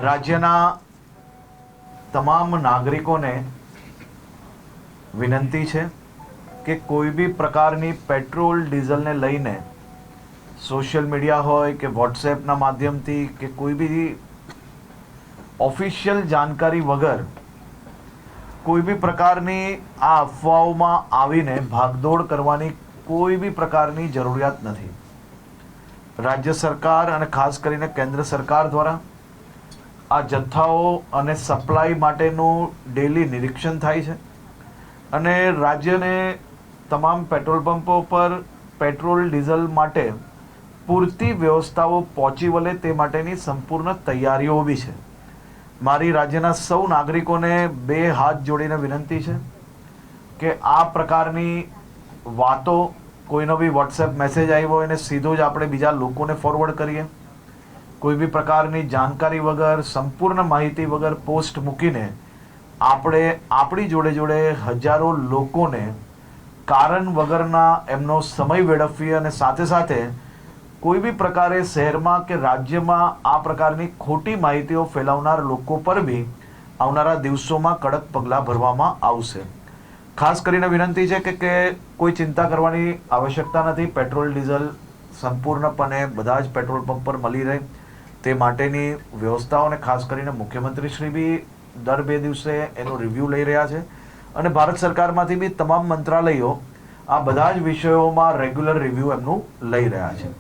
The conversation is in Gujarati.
રાજ્યના તમામ નાગરિકોને વિનંતી છે કે કોઈ બી પ્રકારની પેટ્રોલ ડીઝલને લઈને સોશિયલ મીડિયા હોય કે વોટ્સએપના માધ્યમથી કે કોઈ બી ઓફિશિયલ જાણકારી વગર કોઈ બી પ્રકારની આ અફવાઓમાં આવીને ભાગદોડ કરવાની કોઈ બી પ્રકારની જરૂરિયાત નથી. રાજ્ય સરકાર અને ખાસ કરીને કેન્દ્ર સરકાર દ્વારા આ જથ્થાઓ અને સપ્લાય માટેનું ડેલી નિરીક્ષણ થાય છે અને રાજ્યને તમામ પેટ્રોલ પંપો પર પેટ્રોલ ડીઝલ માટે પૂરતી વ્યવસ્થાઓ પહોંચી વળે તે માટેની સંપૂર્ણ તૈયારીઓ બી છે. મારી રાજ્યના સૌ નાગરિકોને બે હાથ જોડીને વિનંતી છે કે આ પ્રકારની વાતો, કોઈનો બી વોટ્સએપ મેસેજ આવ્યો હોય એને સીધો જ આપણે બીજા લોકોને ફોરવર્ડ કરીએ. કોઈ બી પ્રકારની જાણકારી વગર, સંપૂર્ણ માહિતી વગર પોસ્ટ મૂકીને આપણે આપણી જોડે જોડે હજારો લોકોને કારણ વગરના એમનો સમય વેડફીએ અને સાથે સાથે કોઈ બી પ્રકારે શહેરમાં કે રાજ્યમાં આ પ્રકારની ખોટી માહિતીઓ ફેલાવનાર લોકો પર બી આવનારા દિવસોમાં કડક પગલાં ભરવામાં આવશે. ખાસ કરીને વિનંતી છે કે કોઈ ચિંતા કરવાની આવશ્યકતા નથી. પેટ્રોલ ડીઝલ સંપૂર્ણપણે બધા જ પેટ્રોલ પંપ પર મળી રહે તે માટેની વ્યવસ્થાઓને ખાસ કરીને મુખ્યમંત્રી શ્રી બી દર 2 દિવસે એનો રિવ્યૂ લઈ રહ્યા છે અને ભારત સરકારમાંથી બી તમામ મંત્રાલયો આ બધા જ વિષયોમાં રેગ્યુલર રિવ્યૂ એમનું લઈ રહ્યા છે.